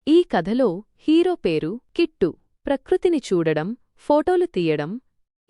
ఈ కథలో హీరో పేరు కిట్టు. ప్రకృతిని చూడడం, ఫోటోలు తీయడం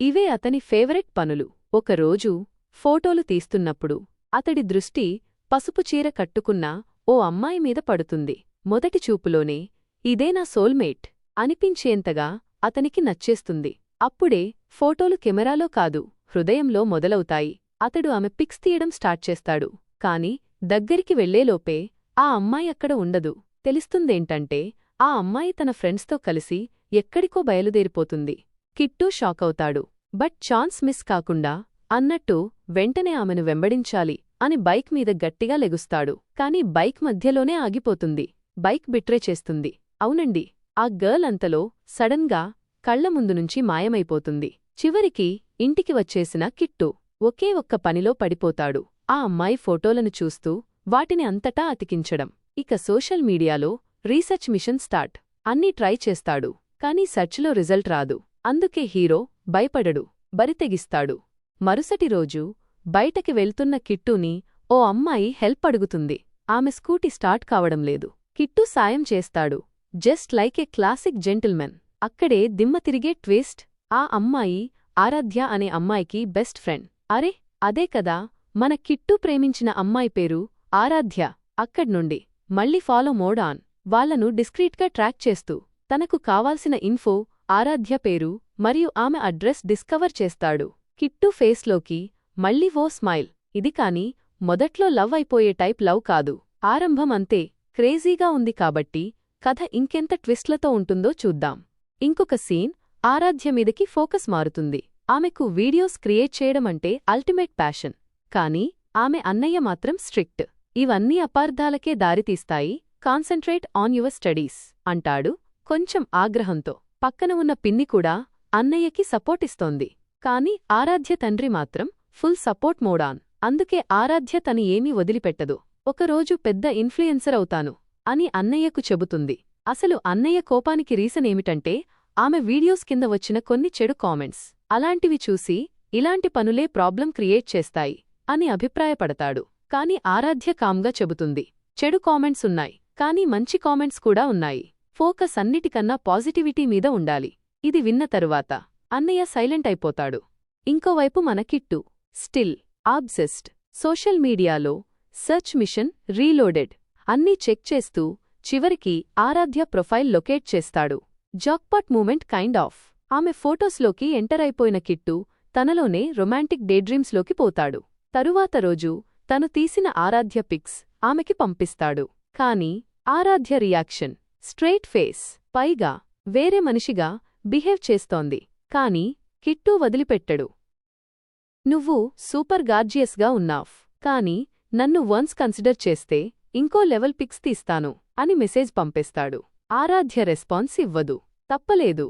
ఇవే అతని ఫేవరెట్ పనులు. ఒకరోజు ఫోటోలు తీస్తున్నప్పుడు అతడి దృష్టి పసుపు చీర కట్టుకున్న ఓ అమ్మాయి మీద పడుతుంది. మొదటి చూపులోనే ఇదే నా సోల్మేట్ అనిపించేంతగా అతనికి నచ్చేస్తుంది. అప్పుడే ఫోటోలు కెమెరాలో కాదు, హృదయంలో మొదలవుతాయి. అతడు ఆమె పిక్స్ తీయడం స్టార్ట్ చేస్తాడు. కాని దగ్గరికి వెళ్లేలోపే ఆ అమ్మాయి అక్కడ ఉండదు. తెలుస్తుందేంటంటే ఆ అమ్మాయి తన ఫ్రెండ్స్తో కలిసి ఎక్కడికో బయలుదేరిపోతుంది. కిట్టు షాకవుతాడు. బట్ ఛాన్స్ మిస్ కాకుండా అన్నట్టు వెంటనే ఆమెను వెంబడించాలి అని బైక్ మీద గట్టిగా లెగుస్తాడు. కాని బైక్ మధ్యలోనే ఆగిపోతుంది. బైక్ బిట్రే చేస్తుంది. అవునండి, ఆ గర్ల్ అంతలో సడన్గా కళ్ల ముందునుంచి మాయమైపోతుంది. చివరికి ఇంటికి వచ్చేసిన కిట్టు ఒకే ఒక్క పనిలో పడిపోతాడు. ఆ అమ్మాయి ఫోటోలను చూస్తూ వాటిని అంతటా అతికించడం. ఇక సోషల్ మీడియాలో రీసెర్చ్ మిషన్ స్టార్ట్. అన్నీ ట్రై చేస్తాడు. కానీ సర్చ్లో రిజల్ట్ రాదు. అందుకే హీరో భయపడడు, బరితెగిస్తాడు. మరుసటి రోజు బయటకి వెళ్తున్న కిట్టూని ఓ అమ్మాయి హెల్ప్ అడుగుతుంది. ఆమె స్కూటీ స్టార్ట్ కావడం లేదు. కిట్టు సాయం చేస్తాడు. Just like a classic gentleman. అక్కడే దిమ్మ తిరిగే ట్విస్ట్. ఆ అమ్మాయి ఆరాధ్య అనే అమ్మాయికి బెస్ట్ ఫ్రెండ్. అరే, అదే కదా మన కిట్టు ప్రేమించిన అమ్మాయి పేరు ఆరాధ్య. అక్కడ్నుండి మళ్ళీ ఫాలో మోడ్ ఆన్. వాళ్లను డిస్క్రీట్గా ట్రాక్ చేస్తూ తనకు కావాల్సిన ఇన్ఫో, ఆరాధ్య పేరు మరియు ఆమె అడ్రస్ డిస్కవర్ చేస్తాడు. కిట్టు ఫేస్లోకి మళ్ళీ ఓ స్మైల్. ఇది కాని మొదట్లో లవ్ అయిపోయే టైప్ లవ్ కాదు. ఆరంభం అంతే క్రేజీగా ఉంది. కాబట్టి కథ ఇంకెంత ట్విస్ట్లతో ఉంటుందో చూద్దాం. ఇంకొక సీన్ ఆరాధ్య మీదకి ఫోకస్ మారుతుంది. ఆమెకు వీడియోస్ క్రియేట్ చేయడమంటే అల్టిమేట్ ప్యాషన్. కానీ ఆమె అన్నయ్య మాత్రం స్ట్రిక్ట్. ఇవన్నీ అపార్థాలకే దారితీస్తాయి. కాన్సంట్రేట్ ఆన్ యువర్ స్టడీస్ అంటాడు కొంచెం ఆగ్రహంతో. పక్కన ఉన్న పిన్ని కూడా అన్నయ్యకి సపోర్టిస్తోంది. కాని ఆరాధ్య తండ్రి మాత్రం ఫుల్ సపోర్ట్ మోడాన్. అందుకే ఆరాధ్య తను ఏమీ వదిలిపెట్టదు. ఒకరోజు పెద్ద ఇన్ఫ్లుయెన్సర్ అవుతాను అని అన్నయ్యకు చెబుతుంది. అసలు అన్నయ్య కోపానికి రీజనేమిటంటే ఆమె వీడియోస్ కింద వచ్చిన కొన్ని చెడు కామెంట్స్. అలాంటివి చూసి ఇలాంటి పనులే ప్రాబ్లం క్రియేట్ చేస్తాయి అని అభిప్రాయపడతాడు. కాని ఆరాధ్య కామ్గా చెబుతుంది, చెడు కామెంట్స్ ఉన్నాయి, కానీ మంచి కామెంట్స్ కూడా ఉన్నాయి. ఫోకస్ అన్నిటికన్నా పాజిటివిటీ మీద ఉండాలి. ఇది విన్న తరువాత అన్నయ్య సైలెంట్ అయిపోతాడు. ఇంకోవైపు మన కిట్టు స్టిల్ ఆబ్సెస్డ్. సోషల్ మీడియాలో సెర్చ్ మిషన్ రీలోడెడ్ అన్నీ చెక్ చేస్తూ చివరికి ఆరాధ్య ప్రొఫైల్ లొకేట్ చేస్తాడు. Jackpot moment kind of. ఆమె ఫోటోస్లోకి ఎంటర్ అయిపోయిన కిట్టు తనలోనే రొమాంటిక్ డేడ్రీమ్స్లోకి పోతాడు. తరువాత రోజు తను తీసిన ఆరాధ్య పిక్స్ ఆమెకి పంపిస్తాడు. కాని ఆరాధ్య రియాక్షన్ స్ట్రెయిట్ ఫేస్. పైగా వేరే మనిషిగా బిహేవ్ చేస్తోంది. కాని కిట్టు వదిలిపెట్టడు. నువ్వు సూపర్ గార్జియస్గా ఉన్నావ్, కాని నన్ను వన్స్ కన్సిడర్ చేస్తే ఇంకో లెవెల్ పిక్స్ తీస్తాను అని మెసేజ్ పంపేస్తాడు. ఆరాధ్య రెస్పాన్స్ ఇవ్వదు. తప్పలేదు.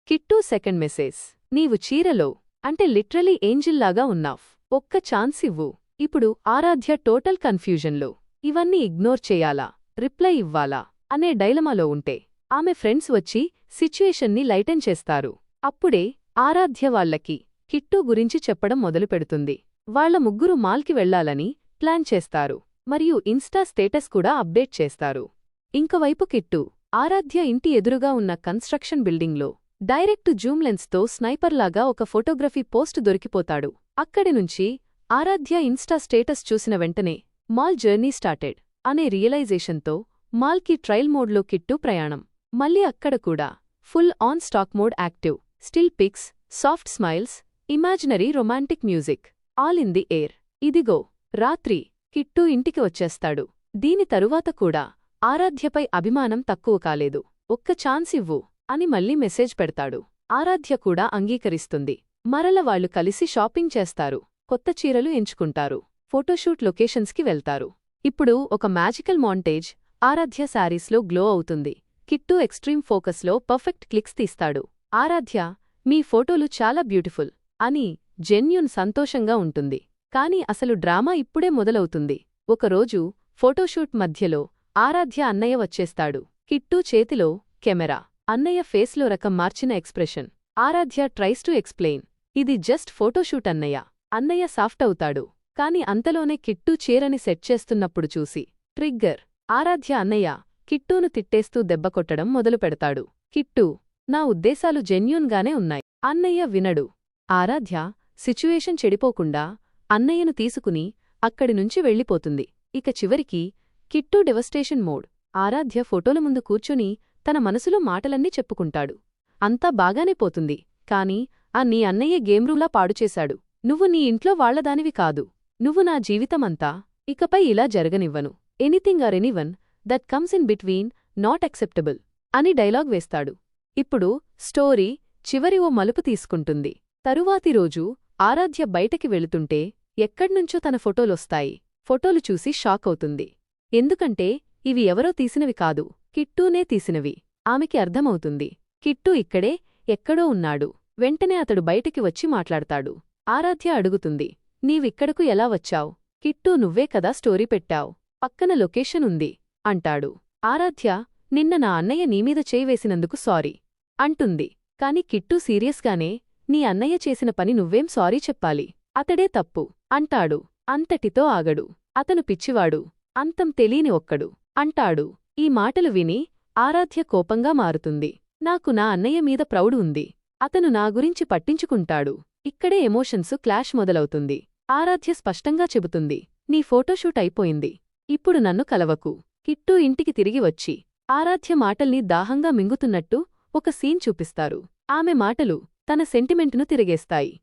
కిట్టు సెకండ్ మెసేజ్, నీవు చీరలో అంటే లిటరలీ ఏంజిల్లాగా ఉన్నావ్, ఒక్క ఛాన్స్ ఇవ్వు. ఇప్పుడు ఆరాధ్య టోటల్ కన్ఫ్యూజన్లో. ఇవన్నీ ఇగ్నోర్ చెయ్యాలా, రిప్లై ఇవ్వాలా అనే డైలమాలో ఉంటే ఆమె ఫ్రెండ్స్ వచ్చి సిచ్యుయేషన్ని లైటెన్ చేస్తారు. అప్పుడే ఆరాధ్య వాళ్లకి కిట్టు గురించి చెప్పడం మొదలుపెడుతుంది. వాళ్ల ముగ్గురు మాల్కి వెళ్లాలని ప్లాన్ చేస్తారు మరియు ఇన్స్టా స్టేటస్ కూడా అప్డేట్ చేస్తారు. ఇంకోవైపు కిట్టు ఆరాధ్య ఇంటి ఎదురుగా ఉన్న కన్స్ట్రక్షన్ బిల్డింగ్లో డైరెక్ట్ జూమ్ లెన్స్తో స్నైపర్లాగా ఒక ఫోటోగ్రఫీ పోస్ట్ దొరికిపోతాడు. అక్కడినుంచి ఆరాధ్య ఇన్స్టా స్టేటస్ చూసిన వెంటనే మాల్ జర్నీ స్టార్టెడ్ అనే రియలైజేషన్తో మాల్కి ట్రయల్ మోడ్లో కిట్టు ప్రయాణం. మళ్ళీ అక్కడ కూడా full on stalk mode active. Still pics, soft smiles, imaginary romantic music, all in the air. ఇదిగో రాత్రి కిట్టు ఇంటికి వచ్చేస్తాడు. దీని తరువాత కూడా ఆరాధ్యపై అభిమానం తక్కువ కాలేదు. ఒక్క ఛాన్స్ ఇవ్వు అని మళ్ళీ మెసేజ్ పెడతాడు. ఆరాధ్య కూడా అంగీకరిస్తుంది. మరల వాళ్లు కలిసి షాపింగ్ చేస్తారు. కొత్త చీరలు ఎంచుకుంటారు. ఫోటోషూట్ లొకేషన్స్కి వెళ్తారు. ఇప్పుడు ఒక మ్యాజికల్ మాంటేజ్. ఆరాధ్య శారీస్లో గ్లో అవుతుంది. కిట్టు ఎక్స్ట్రీమ్ ఫోకస్లో పర్ఫెక్ట్ క్లిక్స్ తీస్తాడు. ఆరాధ్య, మీ ఫోటోలు చాలా బ్యూటిఫుల్ అని జెన్యూన్ సంతోషంగా ఉంటుంది. కాని అసలు డ్రామా ఇప్పుడే మొదలవుతుంది. ఒకరోజు ఫోటోషూట్ మధ్యలో ఆరాధ్య అన్నయ్య వచ్చేస్తాడు. కిట్టు చేతిలో కెమెరా. అన్నయ్య ఫేస్లో రకం మార్చిన expression. Aaradhya tries to explain, ఇది జస్ట్ ఫోటోషూట్ అన్నయ్య. అన్నయ్య సాఫ్ట్ అవుతాడు. కాని అంతలోనే కిట్టు చీరని సెట్ చేస్తున్నప్పుడు చూసి ట్రిగ్గర్. ఆరాధ్య అన్నయ్య కిట్టూను తిట్టేస్తూ దెబ్బకొట్టడం మొదలుపెడతాడు. కిట్టూ, నా ఉద్దేశాలు జెన్యూన్గానే ఉన్నాయి. అన్నయ్య వినడు. ఆరాధ్య సిచ్యుయేషన్ చెడిపోకుండా అన్నయ్యను తీసుకుని అక్కడినుంచి వెళ్ళిపోతుంది. ఇక చివరికి కిట్టూ డెవస్టేషన్ మోడ్. ఆరాధ్య ఫోటోల ముందు కూర్చుని తన మనసులో మాటలన్నీ చెప్పుకుంటాడు. అంతా బాగానే పోతుంది, కాని నీ అన్నయ్య గేమ్రూలా పాడుచేశాడు. నువ్వు నీ ఇంట్లో వాళ్లదానివి కాదు. నువ్వు నా జీవితమంతా ఇకపై ఇలా జరగనివ్వను. Anything or anyone that comes in between not acceptable అని డైలాగ్ వేస్తాడు. ఇప్పుడు స్టోరీ చివరి ఓ మలుపు తీసుకుంటుంది. తరువాతి రోజు ఆరాధ్య బయటకి వెళుతుంటే ఎక్కడ్నుంచో తన ఫోటోలొస్తాయి. ఫోటోలు చూసి షాక్ అవుతుంది. ఎందుకంటే ఇవి ఎవరో తీసినవి కాదు, కిట్టూనే తీసినవి. ఆమెకి అర్థమవుతుంది, కిట్టూ ఇక్కడే ఎక్కడో ఉన్నాడు. వెంటనే అతడు బయటికి వచ్చి మాట్లాడతాడు. ఆరాధ్య అడుగుతుంది, నీవిక్కడకు ఎలా వచ్చావ్? కిట్టూ, నువ్వే కదా స్టోరీ పెట్టావ్, పక్కన లొకేషన్ ఉంది అంటాడు. ఆరాధ్య, నిన్న నా అన్నయ్య నీమీద చేయివేసినందుకు సారీ అంటుంది. కాని కిట్టూ సీరియస్గానే, నీ అన్నయ్య చేసిన పని నువ్వేం సారీ చెప్పాలి, అతడే తప్పు అంటాడు. అంతటితో ఆగడు. అతను పిచ్చివాడు, అంతం తెలీని ఒక్కడు అంటాడు. ఈ మాటలు విని ఆరాధ్య కోపంగా మారుతుంది. నాకు నా అన్నయ్య మీద ప్రౌడ్ ఉంది. అతను నా గురించి పట్టించుకుంటాడు. ఇక్కడే ఎమోషన్స్ క్లాష్ మొదలవుతుంది. ఆరాధ్య స్పష్టంగా చెబుతుంది, నీ ఫోటోషూట్ అయిపోయింది. ఇప్పుడు నన్ను కలవకు. కిట్టూ ఇంటికి తిరిగి వచ్చి ఆరాధ్య మాటల్ని దాహంగా మింగుతున్నట్టు ఒక సీన్ చూపిస్తారు. ఆమె మాటలు తన సెంటిమెంటును తిరిగేస్తాయి.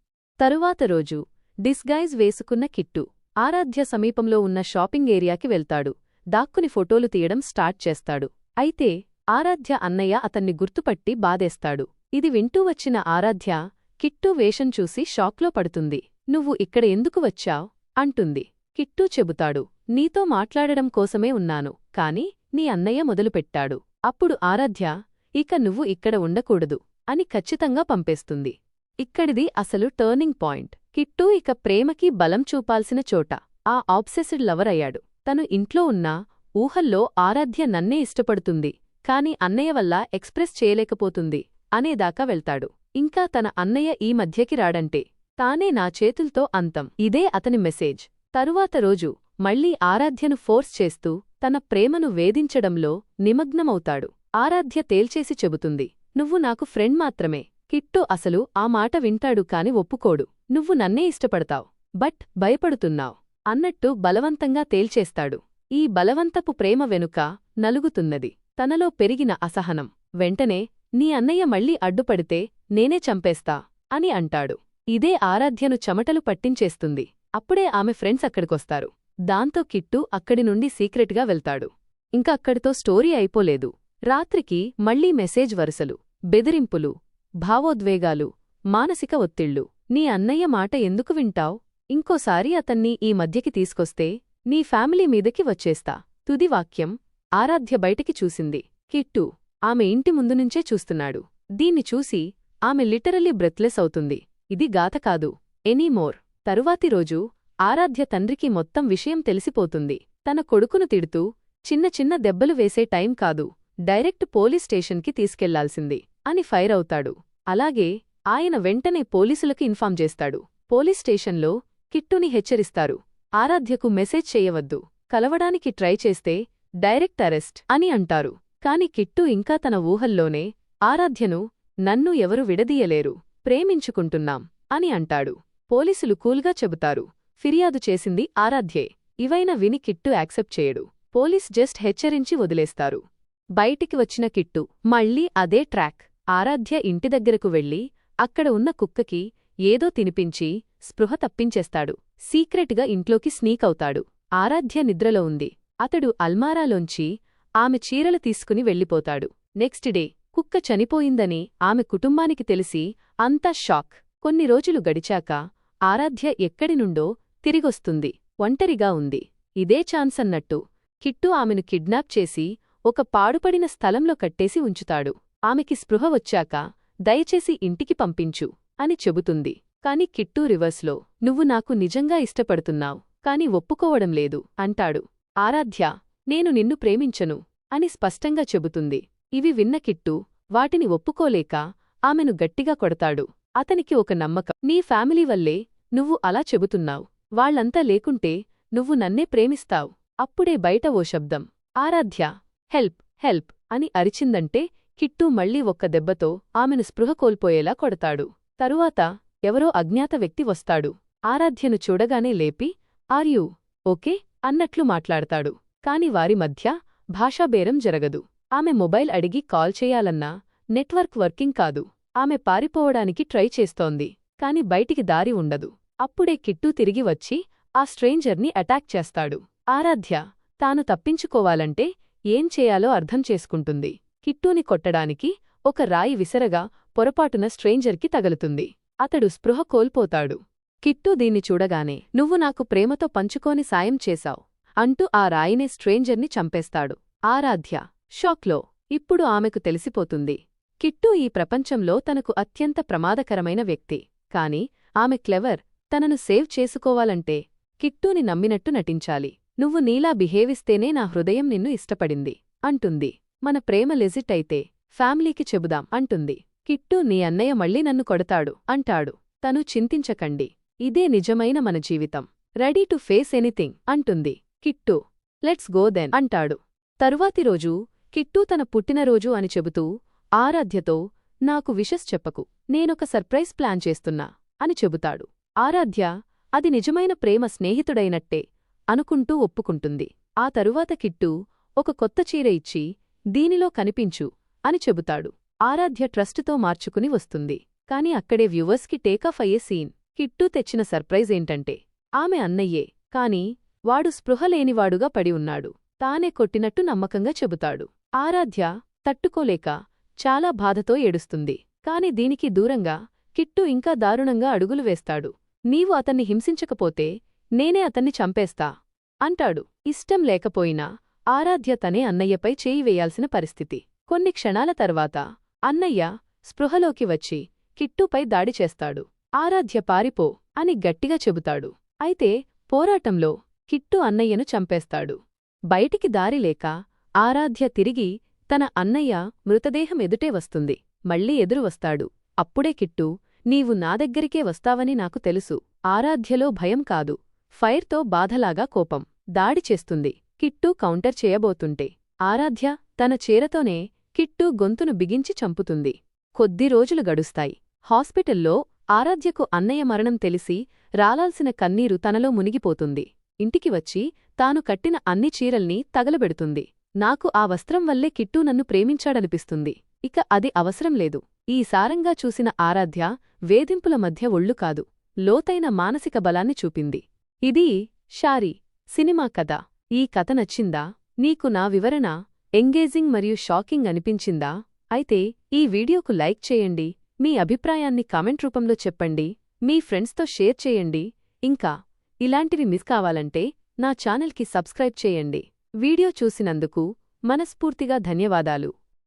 తరువాత రోజు డిస్గైజ్ వేసుకున్న కిట్టూ ఆరాధ్య సమీపంలో ఉన్న షాపింగ్ ఏరియాకి వెళ్తాడు. దాక్కుని ఫోటోలు తీయడం స్టార్ట్ చేస్తాడు. అయితే ఆరాధ్య అన్నయ్య అతన్ని గుర్తుపట్టి బాధేస్తాడు. ఇది వింటూ వచ్చిన ఆరాధ్య కిట్టూ వేషం చూసి షాక్లో పడుతుంది. నువ్వు ఇక్కడ ఎందుకు వచ్చావ్ అంటుంది. కిట్టూ చెబుతాడు, నీతో మాట్లాడడం కోసమే ఉన్నాను, కాని నీ అన్నయ్య మొదలుపెట్టాడు. అప్పుడు ఆరాధ్య, ఇక నువ్వు ఇక్కడ ఉండకూడదు అని ఖచ్చితంగా పంపేస్తుంది. ఇక్కడిది అసలు టర్నింగ్ పాయింట్. కిట్టూ ఇక ప్రేమకి బలం చూపాల్సిన చోట ఆ ఆబ్సెసిడ్ లవర్ అయ్యాడు. తను ఇంట్లో ఉన్నా ఊహల్లో ఆరాధ్య నన్నే ఇష్టపడుతుంది, కాని అన్నయ్య వల్ల ఎక్స్ప్రెస్ చేయలేకపోతుంది అనేదాకా వెళ్తాడు. ఇంకా తన అన్నయ్య ఈ మధ్యకి రాడంటే తానే నా చేతుల్తో అంతం. ఇదే అతని మెసేజ్. తరువాత రోజు మళ్లీ ఆరాధ్యను ఫోర్స్ చేస్తూ తన ప్రేమను వేధించడంలో నిమగ్నమవుతాడు. ఆరాధ్య తేల్చేసి చెబుతుంది, నువ్వు నాకు ఫ్రెండ్ మాత్రమే. కిట్టూ అసలు ఆ మాట వింటాడు కాని ఒప్పుకోడు. నువ్వు నన్నే ఇష్టపడతావ్, బట్ భయపడుతున్నావ్ అన్నట్టు బలవంతంగా తేల్చేస్తాడు. ఈ బలవంతపు ప్రేమ వెనుక నలుగుతున్నది తనలో పెరిగిన అసహనం. వెంటనే, నీ అన్నయ్య మళ్లీ అడ్డుపడితే నేనే చంపేస్తా అని అంటాడు. ఇదే ఆరాధ్యను చెమటలు పట్టించేస్తుంది. అప్పుడే ఆమె ఫ్రెండ్స్ అక్కడికొస్తారు. దాంతో కిట్టూ అక్కడి నుండి సీక్రెట్గా వెళ్తాడు. ఇంక అక్కడితో స్టోరీ అయిపోలేదు. రాత్రికి మళ్లీ మెసేజ్ వరుసలు, బెదిరింపులు, భావోద్వేగాలు, మానసిక ఒత్తిళ్లు. నీ అన్నయ్య మాట ఎందుకు వింటావ్? ఇంకోసారి అతన్ని ఈ మధ్యకి తీసుకొస్తే నీ ఫ్యామిలీ మీదకి వచ్చేస్తా. తుది వాక్యం. ఆరాధ్య బయటికి చూసింది. కిట్టూ ఆమె ఇంటి ముందునుంచే చూస్తున్నాడు. దీన్ని చూసి ఆమె లిటరల్లీ బ్రెత్లెస్ అవుతుంది. ఇది గాథ కాదు, ఎనీమోర్. తరువాతి రోజు ఆరాధ్య తండ్రికి మొత్తం విషయం తెలిసిపోతుంది. తన కొడుకును తిడుతూ, చిన్న చిన్న దెబ్బలు వేసే టైం కాదు, డైరెక్ట్ పోలీస్ స్టేషన్కి తీసుకెళ్లాల్సింది అని ఫైర్ అవుతాడు. అలాగే ఆయన వెంటనే పోలీసులకు ఇన్ఫార్మ్ చేస్తాడు. పోలీస్ స్టేషన్లో కిట్టూని హెచ్చరిస్తారు, ఆరాధ్యకు మెసేజ్ చేయవద్దు, కలవడానికి ట్రై చేస్తే డైరెక్ట్ అరెస్ట్ అని అంటారు. కాని కిట్టూ ఇంకా తన ఊహల్లోనే ఆరాధ్యను, నన్ను ఎవరు విడదీయలేరు, ప్రేమించుకుంటున్నాం అని అంటాడు. పోలీసులు కూల్గా చెబుతారు, ఫిర్యాదు చేసింది ఆరాధ్యే. ఇవైనా విని కిట్టూ యాక్సెప్ట్ చేయడు. పోలీస్ జస్ట్ హెచ్చరించి వదిలేస్తారు. బయటికి వచ్చిన కిట్టూ మళ్ళీ అదే ట్రాక్. ఆరాధ్య ఇంటి దగ్గరకు వెళ్లి అక్కడ ఉన్న కుక్కకి ఏదో తినిపించి స్పృహ తప్పించేస్తాడు. సీక్రెట్గా ఇంట్లోకి స్నీక్ అవుతాడు. ఆరాధ్య నిద్రలో ఉంది. అతడు అల్మారాలోంచి ఆమె చీరలు తీసుకుని వెళ్ళిపోతాడు. నెక్స్ట్ డే కుక్క చనిపోయిందని ఆమె కుటుంబానికి తెలిసి అంతా షాక్. కొన్ని రోజులు గడిచాక ఆరాధ్య ఎక్కడినుండో తిరిగొస్తుంది. ఒంటరిగా ఉంది. ఇదే ఛాన్స్ అన్నట్టు కిట్టూ ఆమెను కిడ్నాప్ చేసి ఒక పాడుపడిన స్థలంలో కట్టేసి ఉంచుతాడు. ఆమెకి స్పృహ వచ్చాక దయచేసి ఇంటికి పంపించు అని చెబుతుంది. కాని కిట్టూ రివర్స్లో, నువ్వు నాకు నిజంగా ఇష్టపడుతున్నావ్, కాని ఒప్పుకోవడం లేదు అంటాడు. ఆరాధ్య, నేను నిన్ను ప్రేమించను అని స్పష్టంగా చెబుతుంది. ఇవి విన్న కిట్టూ వాటిని ఒప్పుకోలేక ఆమెను గట్టిగా కొడతాడు. అతనికి ఒక నమ్మకం, నీ ఫ్యామిలీ వల్లే నువ్వు అలా చెబుతున్నావ్, వాళ్లంతా లేకుంటే నువ్వు నన్నే ప్రేమిస్తావ్. అప్పుడే బయట ఓ శబ్దం, ఆరాధ్య, హెల్ప్ హెల్ప్ అని అరిచిందంటే కిట్టూ మళ్లీ ఒక్క దెబ్బతో ఆమెను స్పృహ కోల్పోయేలా కొడతాడు. తరువాత ఎవరో అజ్ఞాత వ్యక్తి వస్తాడు. ఆరాధ్యను చూడగానే లేపి ఆర్యూ ఓకే అన్నట్లు మాట్లాడతాడు. కాని వారి మధ్య భాషాబేరం జరగదు. ఆమె మొబైల్ అడిగి కాల్ చేయాలన్నా నెట్వర్క్ వర్కింగ్ కాదు. ఆమె పారిపోవడానికి ట్రై చేస్తోంది. కాని బయటికి దారి ఉండదు. అప్పుడే కిట్టూ తిరిగి వచ్చి ఆ స్ట్రేంజర్ని అటాక్ చేస్తాడు. ఆరాధ్య తాను తప్పించుకోవాలంటే ఏం చేయాలో అర్థం చేసుకుంటుంది. కిట్టూని కొట్టడానికి ఒక రాయి విసరగా పొరపాటున స్ట్రేంజర్కి తగులుతుంది. అతడు స్పృహ కోల్పోతాడు. కిట్టూ దీన్ని చూడగానే నువ్వు నాకు ప్రేమతో పంచుకోని సాయం చేశావ్ అంటూ ఆ రాయినే స్ట్రేంజర్ని చంపేస్తాడు. ఆరాధ్య షాక్లో. ఇప్పుడు ఆమెకు తెలిసిపోతుంది కిట్టూ ఈ ప్రపంచంలో తనకు అత్యంత ప్రమాదకరమైన వ్యక్తి. కాని ఆమె క్లెవర్. తనను సేవ్ చేసుకోవాలంటే కిట్టూని నమ్మినట్టు నటించాలి. నువ్వు నీలా బిహేవిస్తేనే నా హృదయం నిన్ను ఇష్టపడింది అంటుంది. మన ప్రేమ లెజిట్ అయితే ఫ్యామిలీకి చెబుదాం అంటుంది. కిట్టూ నీ అన్నయ్య మళ్ళీ నన్ను కొడతాడు అంటాడు. తను చింతించకండి. ఇదే నిజమైన మన జీవితం. రెడీ టు ఫేస్ ఎనీథింగ్ అంటుంది. కిట్టూ లెట్స్ గో దెన్ అంటాడు. తరువాతి రోజు కిట్టూ తన పుట్టినరోజు అని చెబుతూ ఆరాధ్యతో నాకు విషెస్ చెప్పకు, నేనొక సర్ప్రైజ్ ప్లాన్ చేస్తున్నా అని చెబుతాడు. ఆరాధ్య అది నిజమైన ప్రేమ స్నేహితుడైనట్టే అనుకుంటూ ఒప్పుకుంటుంది. ఆ తరువాత కిట్టూ ఒక కొత్త చీర ఇచ్చి దీనిలో కనిపించు అని చెబుతాడు. ఆరాధ్య ట్రస్టుతో మార్చుకుని వస్తుంది. కాని అక్కడే వ్యూవర్స్కి టేకాఫ్ అయ్యే సీన్. కిట్టూ తెచ్చిన సర్ప్రైజ్ ఏంటంటే ఆమె అన్నయ్యే. కాని వాడు స్పృహలేనివాడుగా పడి ఉన్నాడు. తానే కొట్టినట్టు నమ్మకంగా చెబుతాడు. ఆరాధ్య తట్టుకోలేక చాలా బాధతో ఏడుస్తుంది. కాని దీనికి దూరంగా కిట్టూ ఇంకా దారుణంగా అడుగులు వేస్తాడు. నీవు అతన్ని హింసించకపోతే నేనే అతన్ని చంపేస్తా అంటాడు. ఇష్టం లేకపోయినా ఆరాధ్య తనే అన్నయ్యపై చేయి వేయాల్సిన పరిస్థితి. కొన్ని క్షణాల తర్వాత అన్నయ్య స్పృహలోకి వచ్చి కిట్టూపై దాడి చేస్తాడు. ఆరాధ్య పారిపో అని గట్టిగా చెబుతాడు. అయితే పోరాటంలో కిట్టూ అన్నయ్యను చంపేస్తాడు. బయటికి దారిలేక ఆరాధ్య తిరిగి తన అన్నయ్య మృతదేహం ఎదుటే వస్తుంది. మళ్లీ ఎదురు వస్తాడు. అప్పుడే కిట్టూ నీవు నా దగ్గరికే వస్తావని నాకు తెలుసు. ఆరాధ్యలో భయం కాదు, ఫైర్తో బాధలాగా కోపం. దాడి చేస్తుంది. కిట్టూ కౌంటర్ చేయబోతుంటే ఆరాధ్య తన చీరతోనే కిట్టూ గొంతును బిగించి చంపుతుంది. కొద్ది రోజులు గడుస్తాయి. హాస్పిటల్లో ఆరాధ్యకు అన్నయ్య మరణం తెలిసి రాలాల్సిన కన్నీరు తనలో మునిగిపోతుంది. ఇంటికి వచ్చి తాను కట్టిన అన్ని చీరల్ని తగలబెడుతుంది. నాకు ఆ వస్త్రం వల్లే కిట్టూ నన్ను ప్రేమించాడనిపిస్తుంది. ఇక అది అవసరం లేదు. ఈ సారంగా చూసిన ఆరాధ్య వేధింపుల మధ్య ఒళ్ళు కాదు, లోతైన మానసిక బలాన్ని చూపింది. ఇది షారీ సినిమా కథ. ఈ కథ నచ్చిందా? నీకు నా వివరణ ఎంగేజింగ్ మరియు షాకింగ్ అనిపించిందా? అయితే ఈ వీడియోకు లైక్ చేయండి. మీ అభిప్రాయాన్ని కామెంట్ రూపంలో చెప్పండి. మీ ఫ్రెండ్స్తో షేర్ చేయండి. ఇంకా ఇలాంటివి మిస్ కావాలంటే నా ఛానల్కి సబ్స్క్రైబ్ చేయండి. వీడియో చూసినందుకు మనస్ఫూర్తిగా ధన్యవాదాలు.